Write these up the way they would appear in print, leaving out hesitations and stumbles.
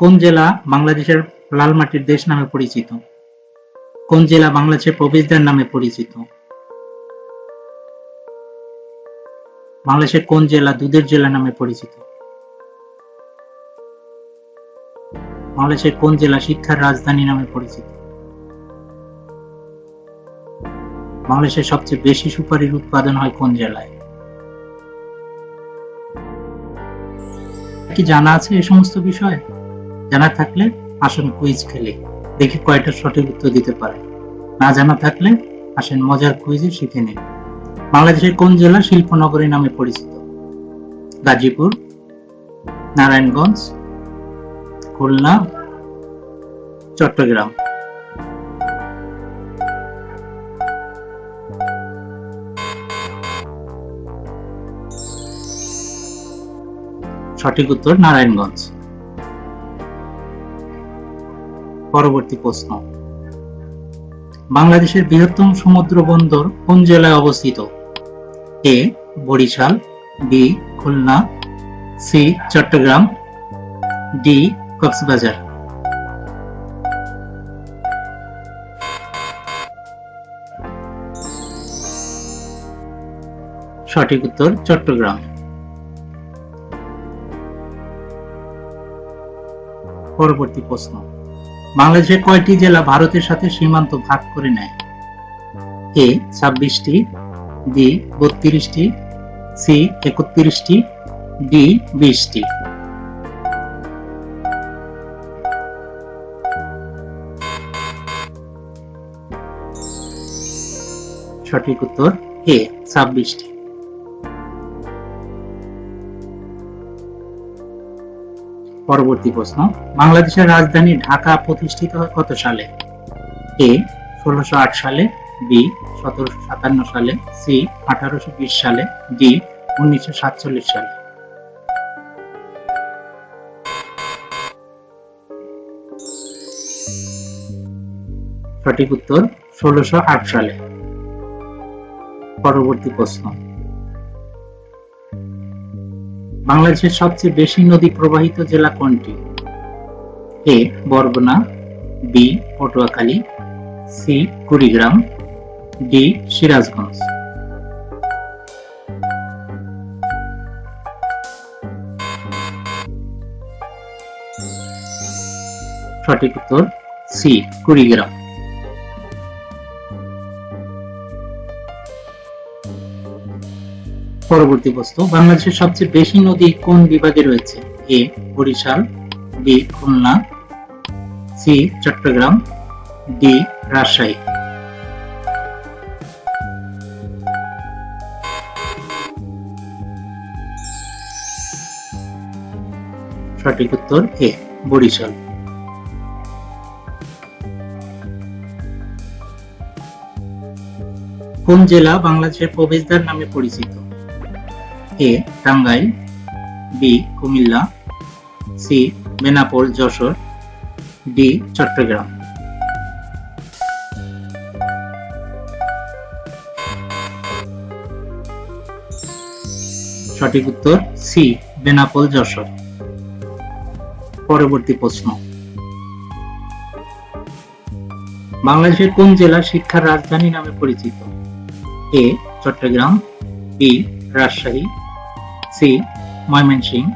কোন জেলা বাংলাদেশের লাল মাটির দেশ নামে পরিচিত? কোন জেলা বাংলাদেশের প্রবেশদ্বার নামে পরিচিত? বাংলাদেশের কোন জেলা দুধের জেলা নামে পরিচিত? বাংলাদেশের কোন জেলা শিক্ষার রাজধানী নামে পরিচিত? বাংলাদেশের সবচেয়ে বেশি সুপারির উৎপাদন হয় কোন জেলায়? কি জানা আছে এই সমস্ত বিষয়? জানা থাকলে আসুন কুইজ খেলি, দেখি কয়টা সঠিক উত্তর দিতে পারে। না জানা থাকলে আসেন মজার কুইজে শিখে নিন। বাংলাদেশের কোন জেলা শিল্পনগরী নামে পরিচিত? গাজীপুর, নারায়ণগঞ্জ, খুলনা, চট্টগ্রাম। সঠিক উত্তর নারায়ণগঞ্জ। পরবর্তী প্রশ্ন, বাংলাদেশের বৃহত্তম সমুদ্র বন্দর কোন জেলায় অবস্থিত? A Barishal, B Khulna, C Chattogram, D Cox's Bazar. সঠিক উত্তর চট্টগ্রাম। পরবর্তী প্রশ্ন, বাংলাদেশের কয়টি জেলা ভারতের সাথে সীমান্ত ভাগ করে নেয়? এ 26টি, বি 32টি, সি 31টি, ডি 20টি। সঠিক উত্তর এ 26টি। পরবর্তী প্রশ্ন, বাংলাদেশের রাজধানী ঢাকা প্রতিষ্ঠিত হয় কত সালে? এ 1608 সালে, বি 1757 সালে, সি 1820 সালে, ডি 1947 সালে। সঠিক উত্তর 1608 সালে। পরবর্তী প্রশ্ন, বাংলাদেশের সবচেয়ে বেশি নদী প্রবাহিত জেলা কোনটি? A Barguna, B Patuakhali, C Kurigram, D Sirajganj. সঠিক উত্তর সি কুড়িগ্রাম। পরবর্তী প্রশ্ন, বাংলাদেশের সবচেয়ে বেশি নদী কোন বিভাগে রয়েছে? A Barishal, B Khulna, C Chattogram, D Rajshahi. সঠিক উত্তর এ বরিশাল। কোন জেলা বাংলাদেশের প্রবেশদ্বার নামে পরিচিত? A Tangail, B Cumilla, C Benapole Jashore, D Chattogram. সঠিক উত্তর সি বেনাপোল যশোর। পরবর্তী প্রশ্ন, বাংলাদেশের কোন জেলা শিক্ষার রাজধানী নামে পরিচিত? A Chattogram, B Rajshahi, C Mymensingh,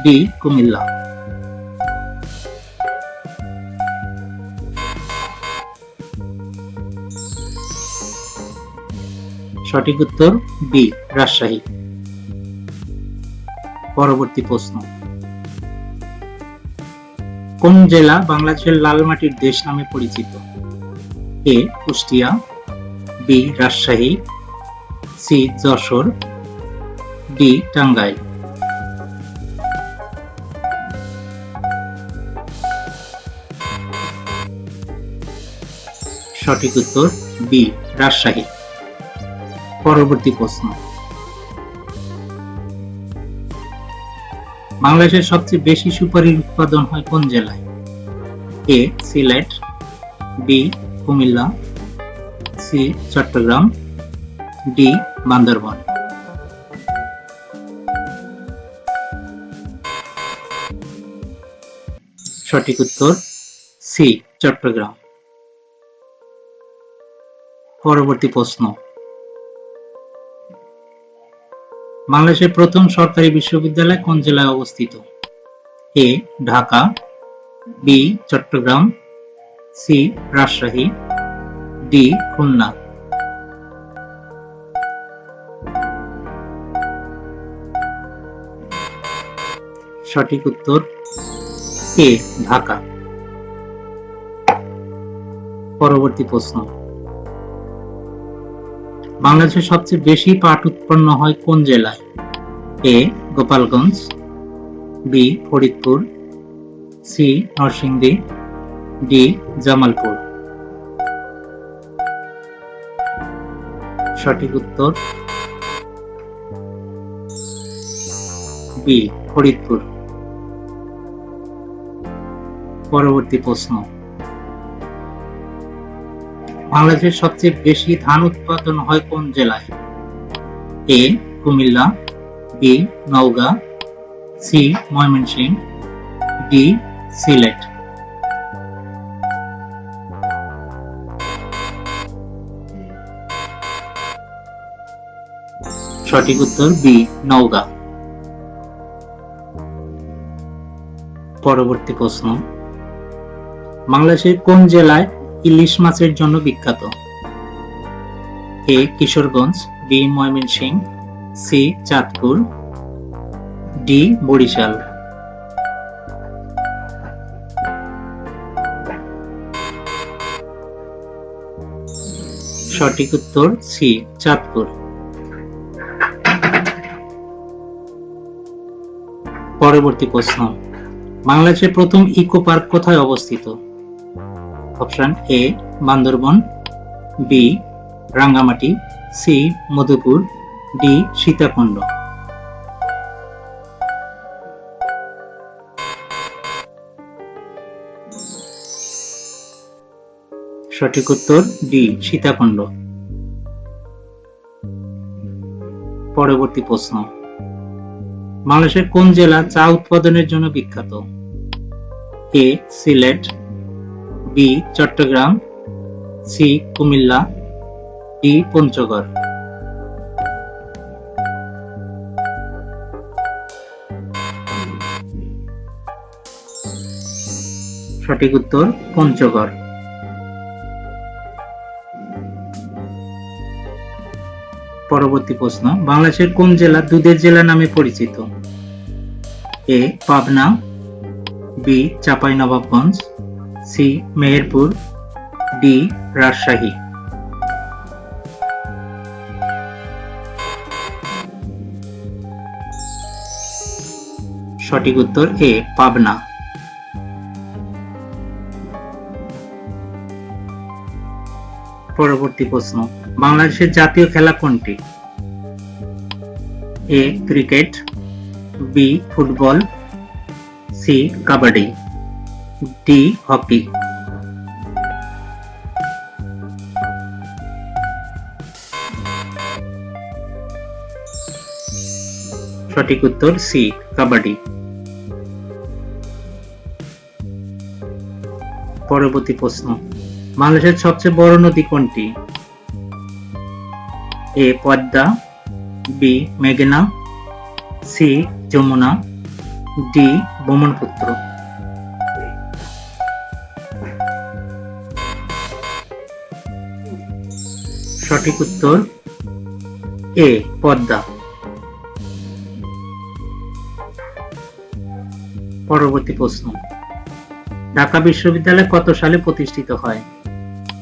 D Cumilla. সঠিক উত্তর বি রাজশাহী। পরবর্তী প্রশ্ন, কোন জেলা বাংলাদেশের লাল মাটির দেশ নামে পরিচিত? A Kushtia, B Rajshahi, C Jashore, D Tangail. সঠিক উত্তর বি রাজশাহী। পরবর্তী প্রশ্ন, বাংলাদেশের সবচেয়ে বেশি সুপারির উৎপাদন হয় কোন জেলায়? A Sylhet, B Cumilla, C Chattogram, D Bandarban. সঠিক উত্তর সি চট্টগ্রাম। পরবর্তী প্রশ্ন, বাংলাদেশের প্রথম সরকারি বিশ্ববিদ্যালয় কোন জেলায় অবস্থিত? A Dhaka, B Chattogram, C Rajshahi, D Khulna. সঠিক উত্তর এ ঢাকা। পরবর্তী প্রশ্ন, বাংলাদেশের সবচেয়ে বেশি পাট উৎপন্ন হয় কোন জেলায়? A Gopalganj, B Faridpur, C Narsingdi, D Jamalpur. সঠিক উত্তর বি ফরিদপুর। পরবর্তী প্রশ্ন, বাংলাদেশের সবচেয়ে বেশি ধান উৎপাদন হয় কোন জেলায়? A Cumilla, B Naogaon, C Mymensingh, D Sylhet. সঠিক উত্তর বি নওগাঁ। পরবর্তী প্রশ্ন, বাংলাদেশের কোন জেলায় ইলিশ মাছের জন্য বিখ্যাত? A Kishoreganj, B Mymensingh, C Chandpur, D Barishal. সঠিক উত্তর সি চাঁদপুর। পরবর্তী প্রশ্ন, বাংলাদেশের প্রথম ইকো পার্ক কোথায় অবস্থিত? Option A Bandarban, B Rangamati, C Madhupur, D Sitakunda. সঠিক উত্তর ডি সীতাকুণ্ড। পরবর্তী প্রশ্ন, বাংলাদেশের কোন জেলা চা উৎপাদনের জন্য বিখ্যাত? A Sylhet, B Chattogram, C Cumilla, D Panchagarh. সঠিক উত্তর পঞ্চগড়। পরবর্তী প্রশ্ন, বাংলাদেশের কোন জেলা দুধের জেলা নামে পরিচিত? A Pabna, B Chapainawabganj, C Meherpur, D Rajshahi. সঠিক উত্তর এ পাবনা। পরবর্তী প্রশ্ন, বাংলাদেশের জাতীয় খেলা কোনটি? A cricket, B football, C kabaddi, D hockey. সঠিক উত্তর সি কাবাডি। পরবর্তী প্রশ্ন, বাংলাদেশের সবচেয়ে বড় নদী কোনটি? এ পদ্মা, বি মেঘনা, সি যমুনা, ডি ব্রহ্মপুত্র। সঠিক উত্তর এ পদ্মা। পরবর্তী প্রশ্ন, ঢাকা বিশ্ববিদ্যালয় কত সালে প্রতিষ্ঠিত হয়?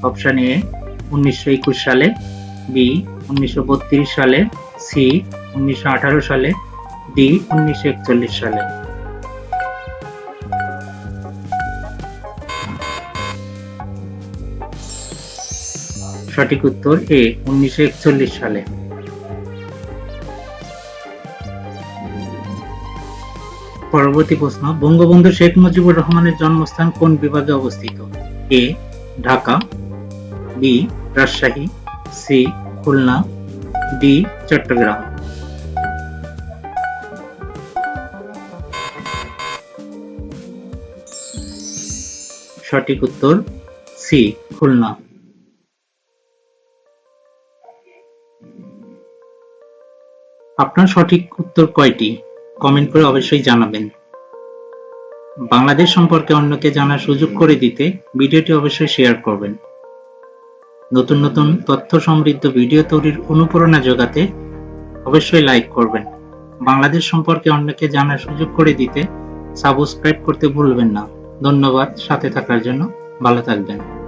অপশন এ 1921 সালে, বি 1932 সালে, সি 1918 সালে, ডি 1941 সালে। সঠিক উত্তর এ 1941 সালে। পরবর্তী প্রশ্ন, বঙ্গবন্ধু শেখ মুজিবুর রহমানের জন্মস্থান কোন বিভাগে অবস্থিত? A Dhaka, B Rajshahi, C Khulna, D Chattogram. সঠিক উত্তর সি, খুলনা। আপনার সঠিক উত্তর কয়টি? কমেন্ট করে অবশ্যই জানাবেন। বাংলাদেশ সম্পর্কে অন্যকে জানার সুযোগ করে দিতে ভিডিওটি অবশ্যই শেয়ার করবেন। নতুন নতুন তথ্য সমৃদ্ধ ভিডিও তৈরির অনুপ্রেরণা জোগাতে অবশ্যই লাইক করবেন। বাংলাদেশ সম্পর্কে অন্যকে জানার সুযোগ করে দিতে সাবস্ক্রাইব করতে ভুলবেন না। ধন্যবাদ সাথে থাকার জন্য। ভালো থাকবেন।